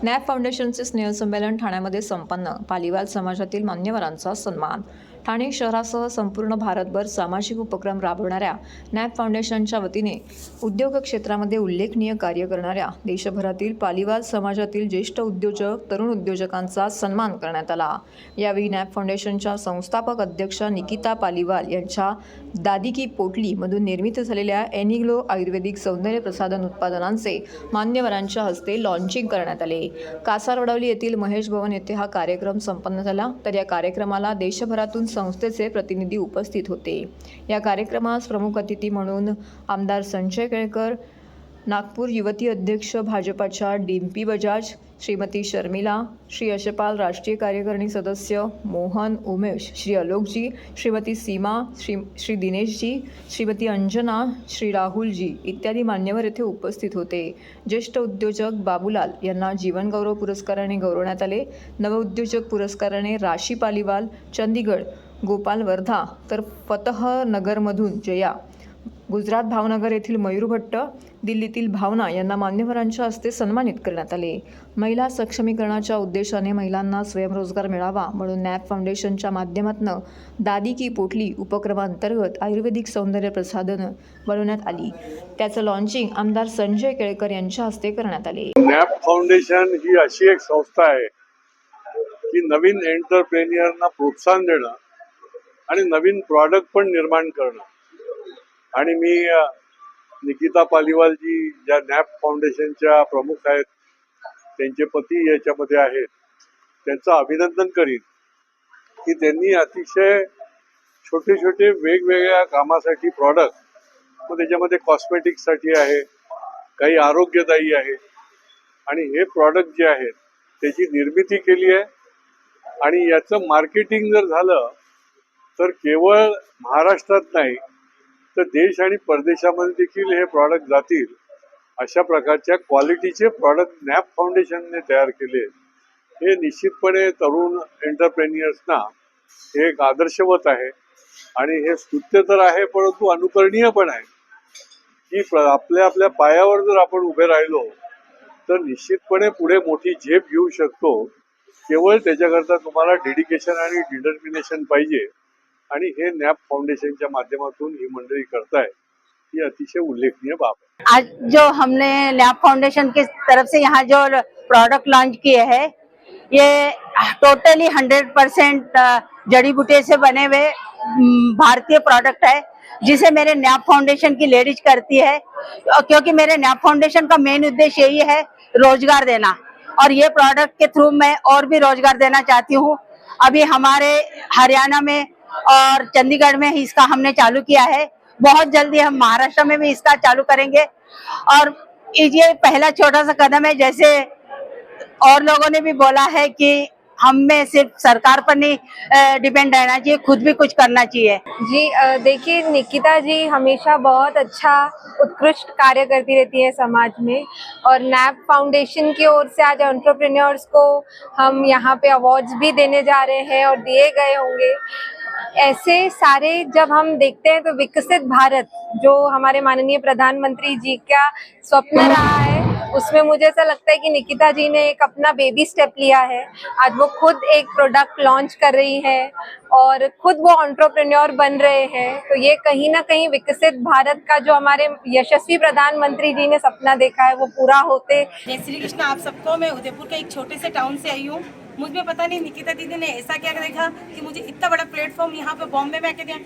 Nap फाउंडेशनचे स्नेहसंमेलन ठाण्यामध्ये संपन्न. पालीवाल समाजातील मान्यवरांचा सन्मान. ठाणे शहरासह संपूर्ण भारतभर सामाजिक उपक्रम राबवणाऱ्या नॅप फाउंडेशनच्या वतीने उद्योग क्षेत्रामध्ये उल्लेखनीय कार्य करणाऱ्या देशभरातील पालीवाल समाजातील ज्येष्ठ उद्योजक, तरुण उद्योजकांचा सन्मान करण्यात आला. यावेळी नॅप फाउंडेशनच्या संस्थापक अध्यक्षा निकिता पालीवाल यांच्या दादी की पोटली मधून निर्मित झालेल्या एनिग्लो आयुर्वेदिक सौंदर्य प्रसाधन उत्पादनांचे मान्यवरांच्या हस्ते लॉन्चिंग करण्यात आले. कासारवडवली येथील महेश भवन येथे हा कार्यक्रम संपन्न झाला. तर या कार्यक्रमाला देशभरातून संस्थेचे प्रतिनिधी उपस्थित होते. या कार्यक्रमास प्रमुख अतिथी म्हणून आमदार संजय केळकर, नागपूर युवती अध्यक्ष भाजपाच्या डिम्पी बजाज, श्रीमती शर्मिला, श्री यशपाल राष्ट्रीय कार्यकारिणी सदस्य मोहन उमेश, श्री अलोकजी, श्रीमती सीमा, श्री दिनेशजी, श्रीमती अंजना, श्री राहुलजी इत्यादी मान्यवर येथे उपस्थित होते. ज्येष्ठ उद्योजक बाबूलाल यांना जीवनगौरव पुरस्काराने गौरवण्यात आले. नवउद्योजक पुरस्काराने राशी पालीवाल, चंदीगड गोपाल वर्धा, तर फतह नगरमधून जया, गुजरात भावनगर येथील मयूर भट्ट, दिल्लीतील भावना यांना मान्यवरांच्या हस्ते सन्मानित करण्यात आले. महिला सक्षमीकरणाच्या उद्देशाने महिलांना स्वयंरोजगार मिळावा म्हणून नॅप फाउंडेशनच्या माध्यमातून दादी की पोटली उपक्रमांतर्गत आयुर्वेदिक सौंदर्य प्रसाधनं बनवण्यात आली. त्याचं लॉन्चिंग आमदार संजय केळकर यांच्या हस्ते करण्यात आले. नॅप फाउंडेशन ही अशी एक संस्था आहे की नवीन एंटरप्रेन्युअरना प्रोत्साहन देणं आणि नवीन प्रॉडक्ट पण निर्माण करणं. आणि मी निकिता पालीवालजी ज्या नॅप फाउंडेशनच्या प्रमुख आहेत, त्यांचे पती याच्यामध्ये आहेत, त्यांचं अभिनंदन करीन की त्यांनी अतिशय छोटे छोटे वेगवेगळ्या कामासाठी प्रॉडक्ट, मग त्याच्यामध्ये कॉस्मेटिक्ससाठी आहे, काही आरोग्यदायी आहे, आणि हे प्रॉडक्ट जे आहेत त्याची निर्मिती केली आहे. आणि याचं मार्केटिंग जर झालं तर केवळ महाराष्ट्रात नाही तर देश आणि परदेशामध्ये देखील हे प्रॉडक्ट जातील अशा प्रकारच्या क्वालिटीचे प्रॉडक्ट नॅप फाउंडेशनने तयार केले. हे निश्चितपणे तरुण एंटरप्रेन्युअर्सना हे एक आदर्शवत आहे आणि हे स्तुत्य तर आहे परंतु अनुकरणीय पण आहे की आपल्या पायावर जर आपण उभे राहिलो तर निश्चितपणे पुढे मोठी झेप घेऊ शकतो. केवळ त्याच्याकरता तुम्हाला डेडिकेशन आणि डिटर्मिनेशन पाहिजे आणि हे नॅप फाउंडेशनच्या माध्यमातून ही मंडळी करताय ही अतिशय उल्लेखनीय बाब है. आज जो हमने नैप फाउंडेशन की तरफ से यहाँ जो प्रोडक्ट लॉन्च किए हैं ये टोटली 100% जड़ी बूटी से बने हुए भारतीय प्रोडक्ट है, जिसे मेरे नैप फाउंडेशन की लेडीज करती है, क्योंकि मेरे नैप फाउंडेशन का मेन उद्देश्य यही है रोजगार देना, और ये प्रोडक्ट के थ्रू मैं और भी रोजगार देना चाहती हूँ. अभी हमारे हरियाणा में और चंडीगढ़ में ही इसका हमने चालू किया है. बहुत जल्दी हम महाराष्ट्र में भी इसका चालू करेंगे. और ये पहला छोटा सा कदम है. जैसे और लोगों ने भी बोला है कि हमें सिर्फ सरकार पर नहीं डिपेंड रहना चाहिए, खुद भी कुछ करना चाहिए. जी देखिए, निकिता जी हमेशा बहुत अच्छा उत्कृष्ट कार्य करती रहती है समाज में, और नैप फाउंडेशन की ओर से आज एंटरप्रेन्योर्स को हम यहाँ पे अवार्ड्स भी देने जा रहे हैं और दिए गए होंगे. ऐसे सारे जब हम देखते हैं तो विकसित भारत जो हमारे माननीय प्रधानमंत्री जी का स्वप्न रहा है, उसमें मुझे ऐसा लगता है कि निकिता जी ने एक अपना बेबी स्टेप लिया है. आज वो खुद एक प्रोडक्ट लॉन्च कर रही है और खुद वो एंटरप्रेन्योर बन रहे हैं. तो ये कहीं ना कहीं विकसित भारत का जो हमारे यशस्वी प्रधानमंत्री जी ने सपना देखा है वो पूरा होते. जय श्री कृष्ण आप सबको. मैं उदयपुर के एक छोटे से टाउन से आई हूँ. मुझ में पता नहीं निकिता दीदी ने ऐसा क्या देखा कि मुझे इतना बड़ा प्लेटफॉर्म यहाँ पे बॉम्बे में आके दिया.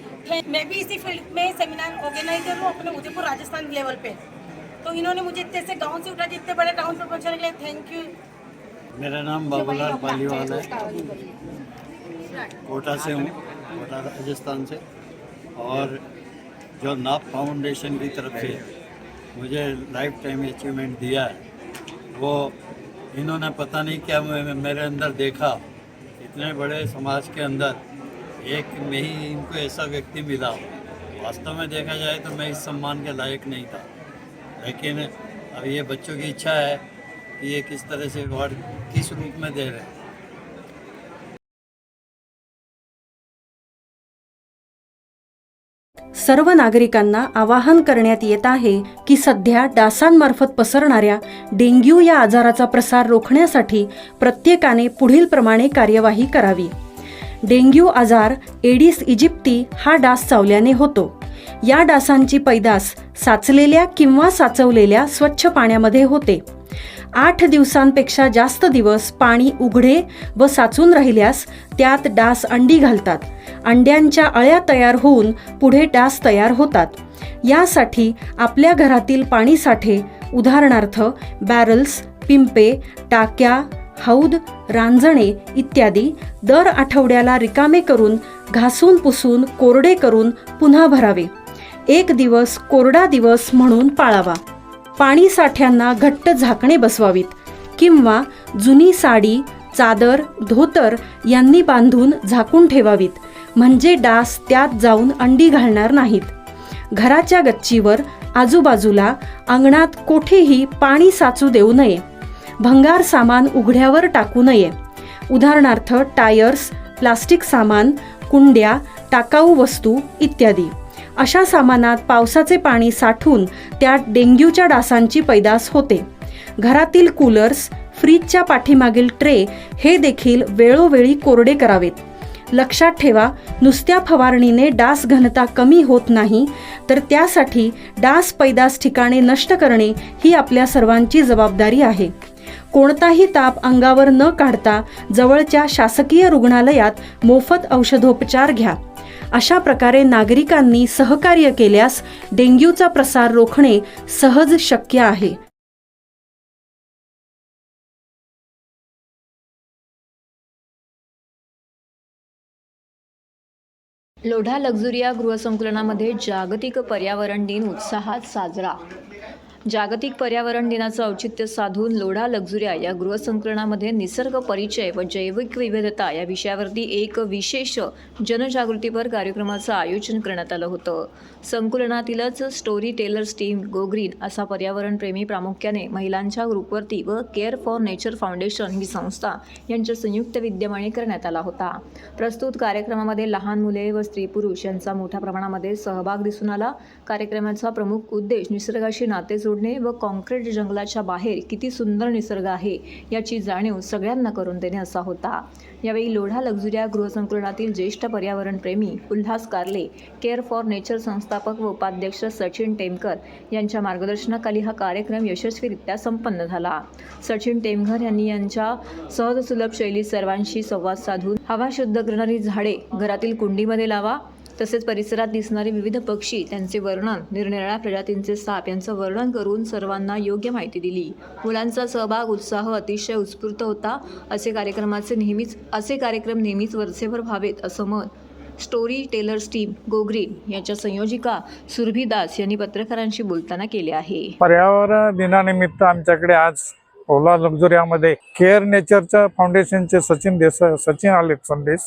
मैं भी इसी फील्ड में सेमिनार ऑर्गेनाइजर हूँ अपने उदयपुर राजस्थान लेवल पे. तो इन्होंने मुझे इतने से गाँव से उठा इतने बड़े टाउन पर पहुँचाने के लिए थैंक यू. मेरा नाम बाबूलाल पालीवाल है, कोटा से हूँ, कोटा राजस्थान से. और जो नाप फाउंडेशन की तरफ से मुझे लाइफ टाइम अचीवमेंट दिया है वो इन्होंने पता नहीं क्या मेरे अंदर देखा. इतने बड़े समाज के अंदर एक में ही इनको ऐसा व्यक्ति मिला. वास्तव में देखा जाए तो मैं इस सम्मान के लायक नहीं था, लेकिन अब ये बच्चों की इच्छा है कि ये किस तरह से अवार्ड किस रूप में दे रहे हैं. सर्व नागरिकांना आवाहन करण्यात येत आहे की सध्या डासांमार्फत पसरणाऱ्या डेंग्यू या आजाराचा प्रसार रोखण्यासाठी प्रत्येकाने पुढील प्रमाणे कार्यवाही करावी. डेंग्यू आजार एडिस इजिप्ती हा डास चावल्याने होतो. या डासांची पैदास साचलेल्या किंवा साचवलेल्या स्वच्छ पाण्यामध्ये होते. 8 दिवसांपेक्षा जास्त दिवस पाणी उघडे व साचून राहिल्यास त्यात डास अंडी घालतात. अंड्यांच्या अळ्या तयार होऊन पुढे डास तयार होतात. यासाठी आपल्या घरातील पाणी साठे उदाहरणार्थ बॅरल्स, पिंपे, टाक्या, हौद, रांजणे इत्यादी दर आठवड्याला रिकामे करून घासून पुसून कोरडे करून पुन्हा भरावे. 1 दिवस कोरडा दिवस म्हणून पाळावा. पाणी साठ्यांना घट्ट झाकणे बसवावीत किंवा जुनी साडी, चादर, धोतर यांनी बांधून झाकून ठेवावीत, म्हणजे डास त्यात जाऊन अंडी घालणार नाहीत. घराच्या गच्चीवर, आजूबाजूला, अंगणात कोठेही पाणी साचू देऊ नये. भंगार सामान उघड्यावर टाकू नये. उदाहरणार्थ टायर्स, प्लास्टिक सामान, कुंड्या, टाकाऊ वस्तू इत्यादी. अशा सामानात पावसाचे पाणी साठून त्यात डेंग्यूच्या डासांची पैदास होते. घरातील कूलर्स, फ्रीजच्या पाठीमागील ट्रे हे देखील वेळोवेळी कोरडे करावेत. लक्षात ठेवा, नुसत्या फवारणीने डास घनता कमी होत नाही, तर त्यासाठी डास पैदास ठिकाणे नष्ट करणे ही आपल्या सर्वांची जबाबदारी आहे. कोणताही ताप अंगावर न काढता जवळच्या शासकीय रुग्णालयात मोफत औषधोपचार घ्या. अशा प्रकारे नागरिकांनी सहकार्य केल्यास डेंग्यूचा प्रसार रोखणे सहज शक्य आहे. लोढा लक्झुरिया गृहसंकुलामध्ये जागतिक पर्यावरण दिन उत्साहात साजरा. जागतिक पर्यावरण दिनाचं औचित्य साधून लोढा लक्झुरिया या गृहसंकुलामध्ये निसर्ग परिचय व जैविक विविधता या विषयावरती एक विशेष जनजागृतीपर कार्यक्रमाचं आयोजन करण्यात आलं होतं. संकुलातीलच storytellers team go green असा पर्यावरणप्रेमी प्रामुख्याने महिलांच्या ग्रुपवरती व केअर फॉर नेचर फाउंडेशन ही संस्था यांच्या संयुक्त विद्यमाने करण्यात आला होता. प्रस्तुत कार्यक्रमामध्ये लहान मुले व स्त्री पुरुष यांचा मोठ्या प्रमाणामध्ये सहभाग दिसून आला. कार्यक्रमाचा प्रमुख उद्देश निसर्गाशी नाते जोडणे व कॉन्क्रीट जंगलाच्या बाहेर किती सुंदर निसर्ग आहे याची जाणीव सगळ्यांना करून देणे असा होता. यावेळी लोढा लक्झुरिया गृहसंकुलातील ज्येष्ठ पर्यावरणप्रेमी उल्हास कारले, केअर फॉर नेचर संस्थापक व उपाध्यक्ष सचिन टेमकर यांच्या मार्गदर्शनाखाली हा कार्यक्रम यशस्वीरित्या संपन्न झाला. सचिन टेमकर यांनी यांच्या सहज सुलभ शैलीत सर्वांशी संवाद साधून हवा शुद्ध करणारी झाडे घरातील कुंडीमध्ये लावा, तसेच परिसरात दिसणारे विविध पक्षी, त्यांचे वर्णन, निरनिराळ्या प्रजातींचे साप यांचं वर्णन करून सर्वांना योग्य माहिती दिली. मुलांचा सहभाग, उत्साह अतिशय उत्स्फूर्त होता. असे कार्यक्रम नेहमीच वरचेवर व्हावेत असं मत story tellers team go green याच्या संयोजिका सुरभी दास यांनी पत्रकारांशी बोलताना केले आहे. पर्यावरण दिनानिमित्त आमच्याकडे आज लोढा लक्झुरियामध्ये केअर नेचरच्या फाउंडेशनचे सचिन आले संदेश.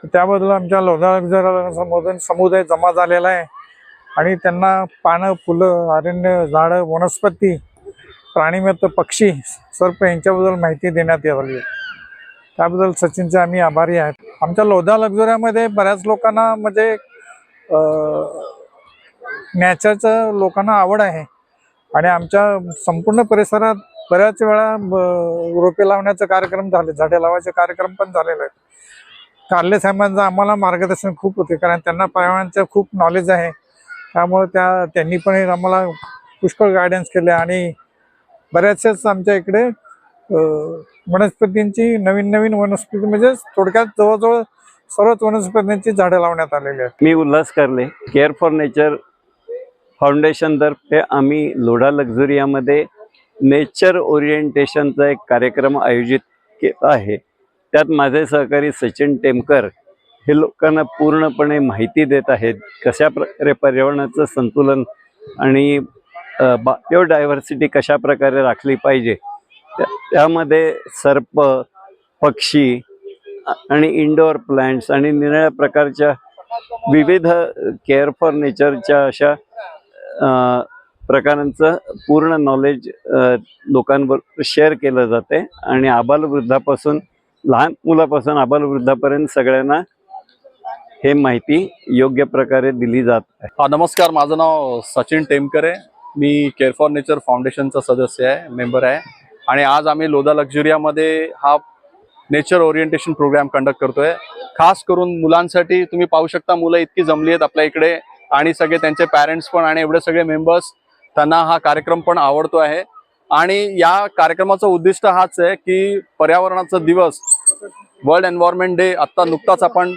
त्याबद्दल आमच्या लोढा लक्झुरिया समुदाय जमा झालेला आहे आणि त्यांना पानं, फुलं, अरण्य, झाडं, वनस्पती, प्राणीमित्र, पक्षी, सर्प यांच्याबद्दल माहिती देण्यात आली आहे. त्याबद्दल सचिनचे आम्ही आभारी आहेत. आमच्या लोढा लक्झुरियामध्ये बऱ्याच लोकांना म्हणजे नॅचरचं लोकांना आवड आहे आणि आमच्या संपूर्ण परिसरात बऱ्याच वेळा रोपे लावण्याचे कार्यक्रम झाले, झाडे लावायचे कार्यक्रम पण झालेले आहेत. कारले साहेबांचं आम्हाला मार्गदर्शन खूप होते, कारण त्यांना पर्यावरणाचं खूप नॉलेज आहे. त्यामुळे त्यांनी पण आम्हाला पुष्कळ गायडन्स केले आणि बऱ्याचशाच आमच्या इकडे वनस्पतींची नवीन वनस्पती म्हणजे थोडक्यात जवळजवळ सर्वच वनस्पतींची झाडं लावण्यात आलेली आहेत. मी उल्हास कारले, केअर फॉर नेचर फाउंडेशनतर्फे आम्ही लोढा लक्झुरियामध्ये नेचर ओरिएंटेशनचा एक कार्यक्रम आयोजित केला आहे. त्यात माझे सहकारी सचिन टेमकर हे लोकांना पूर्णपणे माहिती देत आहेत कशा प्रकारे पर्यावरणाचं संतुलन आणि बायोडायव्हर्सिटी कशा प्रकारे राखली पाहिजे. त्यामध्ये सर्प, पक्षी आणि इंडोर प्लांट्स आणि निरनिराळ्या प्रकारच्या विविध केअर फॉर नेचरच्या अशा प्रकारांचं पूर्ण नॉलेज लोकांबरोबर शेअर केलं जाते आणि आबालवृद्धापासून लहान मुलापासून आबालवृद्धापर्यंत सगळ्यांना हे माहिती योग्य प्रकारे दिली जात आहे. नमस्कार, माझं नाव सचिन टेमकर आहे. मी केअर फॉर नेचर फाउंडेशनचा सदस्य आहे, मेंबर आहे. आणि आज आम्ही लोधा लक्झुरियामध्ये हा नेचर ओरिएंटेशन प्रोग्राम कंडक्ट करतोय. खास करून मुलांसाठी. तुम्ही पाहू शकता मुलं इतकी जमली आहेत आपल्या इकडे आणि सगळे त्यांचे पॅरेंट्स पण आणि एवढे सगळे मेंबर्स, त्यांना हा कार्यक्रम पण आवडतो आहे. आणि या कार्यक्रमाचा उद्दिष्ट हाच आहे की पर्यावरणाचा दिवस, वर्ल्ड एन्व्हायरमेंट डे आत्ता नुकताच आपण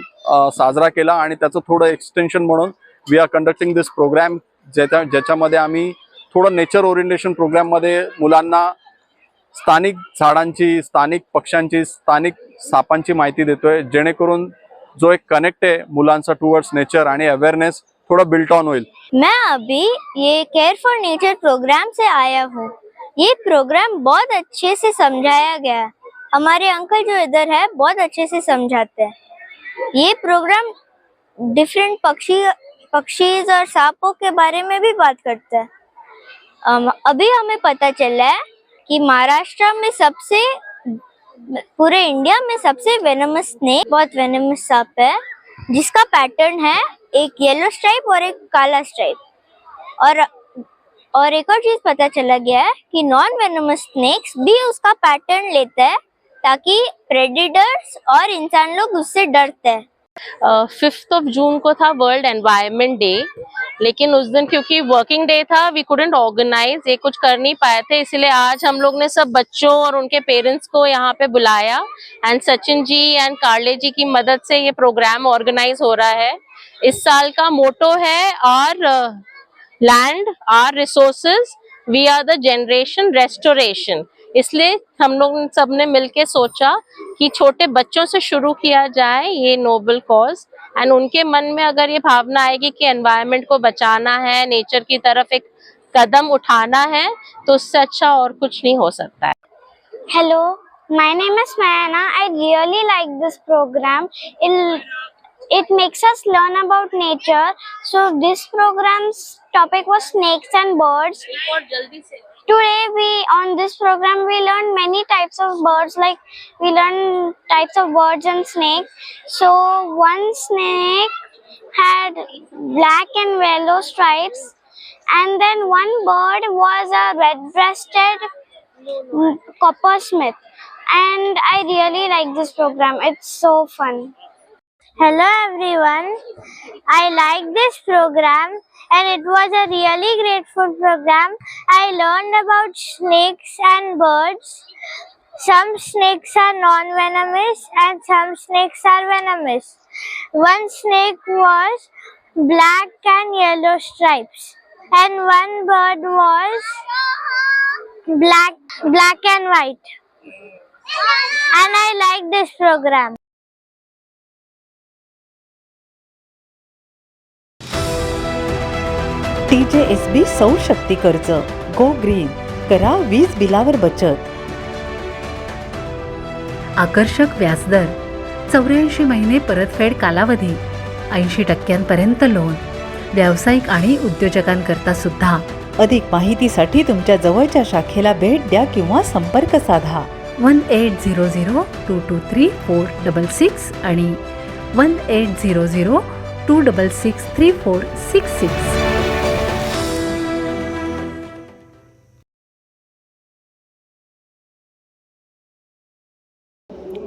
साजरा केला आणि त्याचं थोडं एक्सटेन्शन म्हणून we are conducting this program, ज्याच्यामध्ये आम्ही थोडं नेचर ओरिएंटेशन प्रोग्राममध्ये मुलांना स्थानिक झाडांची, स्थानिक पक्ष्यांची, स्थानिक सापांची माहिती देतोय, जेणेकरून जो एक कनेक्ट आहे मुलांचा टुवर्ड्स नेचर आणि अवेयरनेस थोड़ा बिल्ट ऑन होईल. मैं अभी ये केयर फॉर नेचर प्रोग्राम से आया हूँ. ये प्रोग्राम बहुत अच्छे से समझाया गया है. हमारे अंकल जो इधर है बहुत अच्छे से समझाते हैं. ये प्रोग्राम डिफरेंट पक्षीज और सांपों के बारे में भी बात करता है. अभी हमें पता चला है कि महाराष्ट्र में पूरे इंडिया में सबसे वेनमस स्नेक, बहुत वेनमस सांप है, जिसका पैटर्न है एक येलो स्ट्राइप और एक काला स्ट्राइप. और एक और चीज पता चला गया है कि नॉन वेनमस स्नेक्स भी उसका पैटर्न लेते हैं ताकि प्रेडेटर्स और इंसान लोग उससे डरते हैं. 5 जून को था वर्ल्ड एनवायरनमेंट डे, लेकिन उस दिन क्योंकि वर्किंग डे था वी कुडंट ऑर्गेनाइज, ये कुछ कर नहीं पाए थे, इसलिए आज हम लोग ने सब बच्चों और उनके पेरेंट्स को यहाँ पे बुलाया एंड सचिन जी एंड कार्ले जी की मदद से ये प्रोग्राम ऑर्गेनाइज हो रहा है. इस साल का मोटो है our land our resources, we are the generation restoration. इसलिए हम लोग सबने मिलके सोचा कि छोटे बच्चों से शुरू किया जाए ये नोबल कॉज, एंड उनके मन में अगर ये भावना आएगी कि एनवायरनमेंट को बचाना है, नेचर की तरफ एक कदम उठाना है, तो उससे अच्छा और कुछ नहीं हो सकता है. Hello, my name is Mayana. I really like this program. It makes us learn about nature. So this program's topic was snakes and birds. Today on this program we learned many types of birds, like we learned types of birds and snakes. So one snake had black and yellow stripes, and then one bird was a red-breasted coppersmith. And I really like this program. It's so fun. Hello everyone, I like this program and it was a really grateful program. I learned about snakes and birds. Some snakes are non-venomous and some snakes are venomous. One snake was black and yellow stripes and one bird was black and white. And I like this program. TJSB सौर शक्ती कर्ज, go green, करा वीज बिलावर बचत. आकर्षक व्याजदर, 84 महिने परतफेड कालावधी, 80% लोन, व्यावसायिक आणि उद्योजकांकरता सुद्धा. अधिक माहितीसाठी तुमच्या जवळच्या शाखेला भेट द्या किंवा संपर्क साधा. 1800-223-466 आणि 1800-266-3466.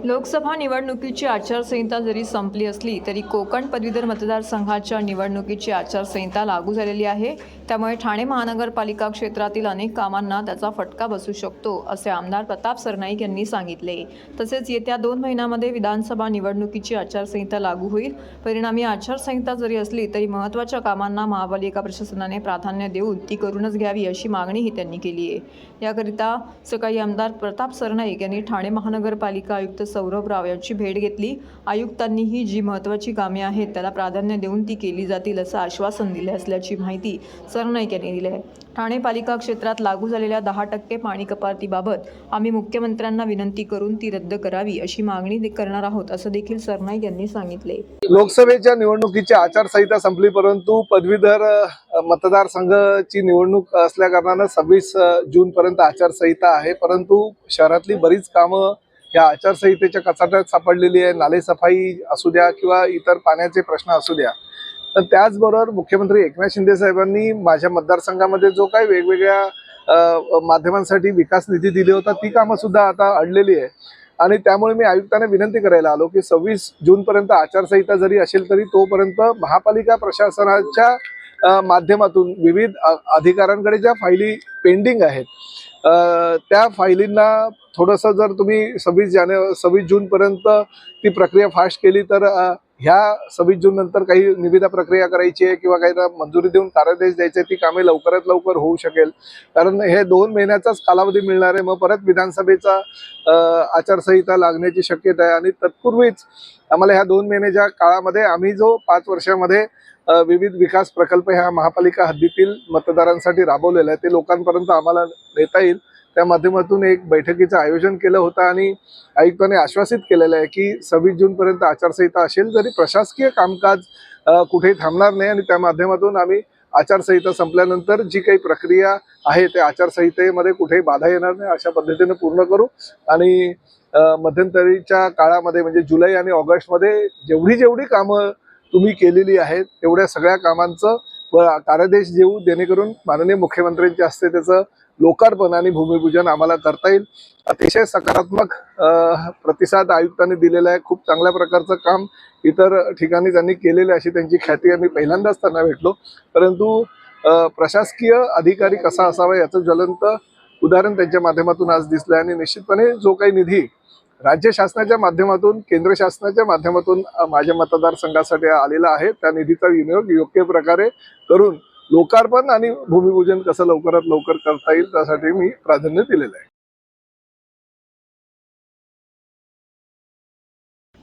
लोकसभा निवडणुकीची आचारसंहिता जरी संपली असली तरी कोकण पदवीधर मतदारसंघाच्या निवडणुकीची आचारसंहिता लागू झालेली आहे. त्यामुळे ठाणे महानगरपालिका क्षेत्रातील अनेक कामांना त्याचा फटका बसू शकतो, असे आमदार प्रताप सरनाईक यांनी सांगितले. तसेच येत्या 2 महिन्यांमध्ये विधानसभा निवडणुकीची आचारसंहिता लागू होईल. परिणामी आचारसंहिता जरी असली तरी महत्त्वाच्या कामांना महापालिका प्रशासनाने प्राधान्य देऊन ती करूनच घ्यावी अशी मागणीही त्यांनी केली आहे. याकरिता सकाळी आमदार प्रताप सरनाईक यांनी ठाणे महानगरपालिका आयुक्त सौरभ राव यांची भेट घेतली. आयुक्तांनीही जी महत्त्वाची कामे आहेत त्याला प्राधान्य देऊन ती केली जातील असं आश्वासन दिले असल्याची माहिती सरनाईक यांनी दिली आहे. ठाणे पालिका क्षेत्रात लागू झालेल्या 10% पाणी कपातीबाबत आम्ही मुख्यमंत्र्यांना विनंती करून ती रद्द करावी अशी मागणी करणार आहोत, असं देखील सरनाईक यांनी सांगितले. लोकसभेच्या निवडणुकीची आचारसंहिता संपली, परंतु पदवीधर मतदारसंघाची निवडणूक असल्या कारणानं 26 जून पर्यंत आचारसंहिता आहे. परंतु शहरातली बरीच कामं या आचारसंहितेच्या कचाट्यात सापडलेली आहे. नाले सफाई असू द्या किंवा इतर पाण्याचे प्रश्न असू द्या. तर त्याचबरोबर मुख्यमंत्री एकनाथ शिंदे साहेबांनी माझ्या मतदारसंघामध्ये जो काही वेगवेगळ्या माध्यमांसाठी विकास निधी दिले होता ती कामं सुद्धा आता अडलेली आहे. आणि त्यामुळे मी आयुक्तांना विनंती करायला आलो की 26 जूनपर्यंत आचारसंहिता जरी असेल तरी तोपर्यंत महापालिका प्रशासनाच्या माध्यमातून विविध अधिकाऱ्यांकडे ज्या फायली पेंडिंग आहेत त्या फायलींना थोडंसं जर तुम्ही 26 जूनपर्यंत ती प्रक्रिया फास्ट केली तर ह्या 26 जून नंतर काही निविदा प्रक्रिया करायची आहे किंवा काही मंजुरी देऊन कार्यादेश द्यायचे, ती कामे लवकरात लवकर होऊ शकेल. कारण हे 2 महिन्याचाच कालावधी मिळणार आहे. मग परत विधानसभेचा आचारसंहिता लागण्याची शक्यता आहे आणि तत्पूर्वीच आम्हाला ह्या 2 महिन्याच्या काळामध्ये आम्ही जो 5 वर्षामध्ये विविध विकास प्रकल्प ह्या महापालिका हद्दीतील मतदारांसाठी राबवलेला आहे ते लोकांपर्यंत आम्हाला नेता येईल. त्या माध्यमातून एक बैठकीचं आयोजन केलं होतं आणि आयुक्तांनी आश्वासित केलेलं आहे की 26 जूनपर्यंत आचारसंहिता असेल तरी प्रशासकीय कामकाज कुठेही थांबणार नाही आणि त्या माध्यमातून आम्ही आचारसंहिता संपल्यानंतर जी काही प्रक्रिया आहे त्या आचारसंहितेमध्ये कुठेही बाधा येणार नाही अशा पद्धतीने पूर्ण करू. आणि मध्यंतरीच्या काळामध्ये म्हणजे जुलै आणि ऑगस्टमध्ये जेवढी कामं तुम्ही केलेली आहेत तेवढ्या सगळ्या कामांचं कार्यादेश देऊ, जेणेकरून माननीय मुख्यमंत्र्यांच्या हस्ते त्याचं लोकार्पण आणि भूमिपूजन आम्हाला करता येईल. अतिशय सकारात्मक प्रतिसाद आयुक्तांनी दिलेला आहे. खूप चांगल्या प्रकारचं काम इतर ठिकाणी त्यांनी केलेलं अशी त्यांची ख्याती आहे. मी पहिल्यांदाच त्यांना भेटलो, परंतु प्रशासकीय अधिकारी कसा असावा याचं ज्वलंत उदाहरण त्यांच्या माध्यमातून आज दिसलं आणि निश्चितपणे जो काही निधी राज्य शासनाच्या माध्यमातून केंद्र शासनाच्या माध्यमातून माझ्या मतदारसंघासाठी आलेला आहे त्या निधीचा विनियोग योग्य प्रकारे करून लोकार्पण आणि भूमिपूजन कसं लवकरात लवकर करता येईल त्यासाठी मी प्राधान्य दिलेलं आहे.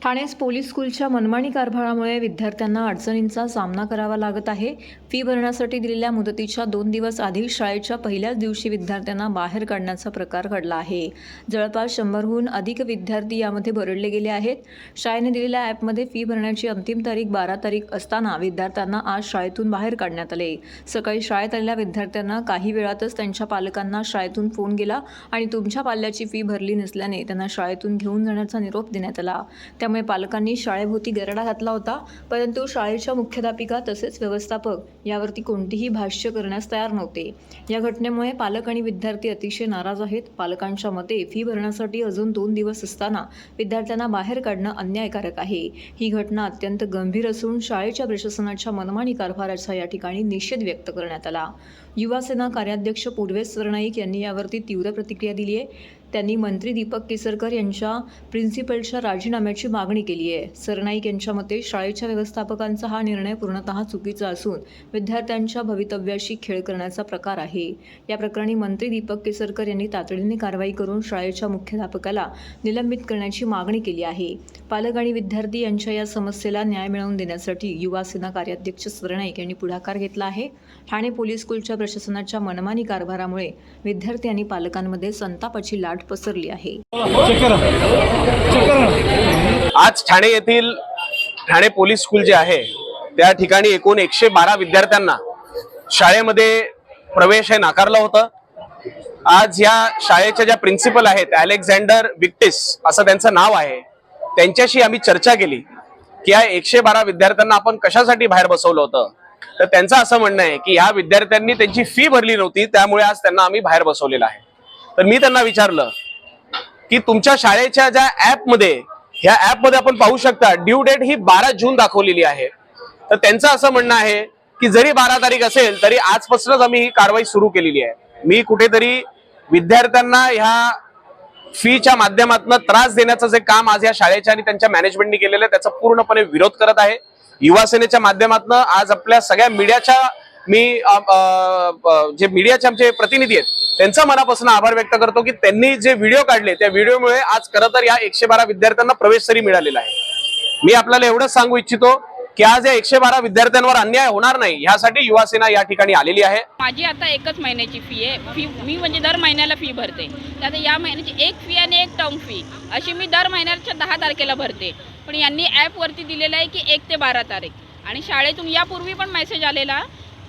ठाणे पोलीस स्कूलच्या मनमानी कारभारामुळे विद्यार्थ्यांना अडचणींचा सामना करावा लागत आहे. फी भरण्यासाठी दिलेल्या मुदतीच्या 2 दिवस आधी शाळेच्या पहिल्याच दिवशी विद्यार्थ्यांना बाहेर काढण्याचा प्रकार घडला आहे. जवळपास 100हून अधिक विद्यार्थी यामध्ये भरडले गेले आहेत. शाळेने दिलेल्या ॲपमध्ये फी भरण्याची अंतिम तारीख 12 तारीख असताना विद्यार्थ्यांना आज शाळेतून बाहेर काढण्यात आले. सकाळी शाळेत आलेल्या विद्यार्थ्यांना काही वेळातच त्यांच्या पालकांना शाळेतून फोन गेला आणि तुमच्या पाल्याची फी भरली नसल्याने त्यांना शाळेतून घेऊन जाण्याचा निरोप देण्यात आला. त्यामुळे पालकांनी शाळेभोवती गरडा घातला होता, परंतु शाळेच्या मुख्याध्यापिका तसेच व्यवस्थापक यावरती कोणतीही भाष्य करण्यास तयार नव्हते. या घटनेमुळे पालक आणि विद्यार्थी अतिशय नाराज आहेत. पालकांच्या मते फी भरण्यासाठी अजून 2 दिवस असताना विद्यार्थ्यांना बाहेर काढणं अन्यायकारक आहे. ही घटना अत्यंत गंभीर असून शाळेच्या प्रशासनाच्या मनमानी कारभाराचा या ठिकाणी निषेध व्यक्त करण्यात आला. युवा सेना कार्याध्यक्ष पूर्वेश सरनाईक यांनी यावरती तीव्र प्रतिक्रिया दिली आहे. त्यांनी मंत्री दीपक केसरकर यांच्या प्रिन्सिपलच्या राजीनाम्याची मागणी केली आहे. सरनाईक यांच्या मते शाळेच्या व्यवस्थापकांचा हा निर्णय पूर्णतः चुकीचा असून विद्यार्थ्यांच्या भवितव्याशी खेळ करण्याचा प्रकार आहे. या प्रकरणी मंत्री दीपक केसरकर यांनी तातडीने कारवाई करून शाळेच्या मुख्याध्यापकाला निलंबित करण्याची मागणी केली आहे. पालक आणि विद्यार्थी यांच्या या समस्येला न्याय मिळवून देण्यासाठी युवा सेना कार्याध्यक्ष सरनाईक यांनी पुढाकार घेतला आहे. ठाणे पोलीस स्कूलच्या प्रशासनाच्या मनमानी कारभारामुळे विद्यार्थी आणि पालकांमध्ये संतापाची लाट पसरली आहे. आज ठाणे येथील ठाणे पोलीस स्कूल जे आहे त्या ठिकाणी एकूण 112 विद्यार्थ्यांना शाळेमध्ये प्रवेश हे नाकारलं होतं. आज या शाळेच्या ज्या प्रिन्सिपल आहेत अलेक्झांडर विक्टिस असं त्यांचं नाव आहे, त्यांच्याशी आम्ही चर्चा केली की या 112 विद्यार्थ्यांना आपण कशासाठी बाहेर बसवलं होतं. तर त्यांचं असं म्हणणं आहे की या विद्यार्थ्यांनी त्यांची फी भरली नव्हती, त्यामुळे आज त्यांना आम्ही बाहेर बसवलेलं आहे. तर मी त्यांना विचारलं की तुमच्या शाळेच्या ज्या ॲपमध्ये ह्या ॲपमध्ये आपण पाहू शकता ड्यू डेट ही 12 जून दाखवलेली आहे. तर त्यांचं असं म्हणणं आहे की जरी 12 तारीख असेल तरी आजपासूनच आम्ही ही कारवाई सुरू केलेली आहे. मी कुठेतरी विद्यार्थ्यांना ह्या फीच्या माध्यमातून त्रास देण्याचं जे काम आज या शाळेच्या आणि त्यांच्या मॅनेजमेंटने केलेलं आहे त्याचा पूर्णपणे विरोध करत आहे. युवा सेनेच्या माध्यमातून आज आपल्या सगळ्या मीडियाच्या जे मीडियाचे आमचे प्रतिनिधी आहेत त्यांचा मनापासून आभार व्यक्त करतो की त्यांनी जे व्हिडिओ काढले त्या व्हिडिओमुळे आज खरं तर या 112 विद्यार्थ्यांना प्रवेश तरी मिळालेला आहे. मी आपल्याला एवढंच सांगू इच्छितो की आज या 112 विद्यार्थ्यांवर अन्याय होणार नाही यासाठी युवा सेना या ठिकाणी आलेली आहे. माझी आता एकच महिन्याची फी आहे. मी म्हणजे दर महिन्याला फी भरते. आता या महिन्याची एक फी आणि एक टर्म फी अशी मी दर महिन्याच्या 10 तारखेला भरते. पण यांनी ॲपवरती दिलेलं आहे की 1 ते 12 तारीख आणि शाळेतून यापूर्वी पण मेसेज आलेला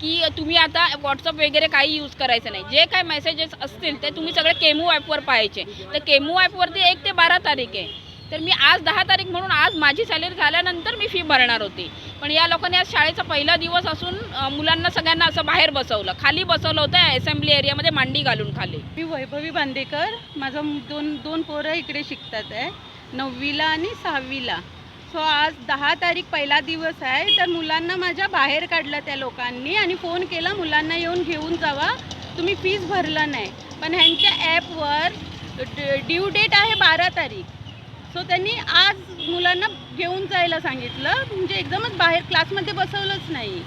की तुम्ही आता व्हॉट्सअप वगैरे काही यूज करायचं नाही, जे काय मेसेजेस असतील ते तुम्ही सगळे केमू ॲपवर पाहायचे. तर केमू ॲपवरती 1 ते 12 तारीख आहे. तर मी आज 10 तारीख म्हणून आज माझी सॅलरी झाल्यानंतर मी फी भरणार होती, पण या लोकांनी आज शाळेचा पहिला दिवस असून मुलांना सगळ्यांना असं बाहेर बसवलं, खाली बसवलं होतं असेंब्ली एरियामध्ये मांडी घालून खाली. मी वैभवी बांदेकर, माझं दोन पोरं इकडे शिकतात आहे, 9वीला आणि 6वीला. सो आज 10 तारीख पहिला दिवस आहे, तर मुलांना माझ्या बाहेर काढलं त्या लोकांनी आणि फोन केला मुलांना येऊन घेऊन जावा, तुम्ही फीस भरलं नाही. पण ह्यांच्या ॲपवर ड्यू डेट आहे 12 तारीख. सो त्यांनी आज मुलांना घेऊन जायला सांगितलं, म्हणजे एकदमच बाहेर क्लासमध्ये बसवलंच नाही.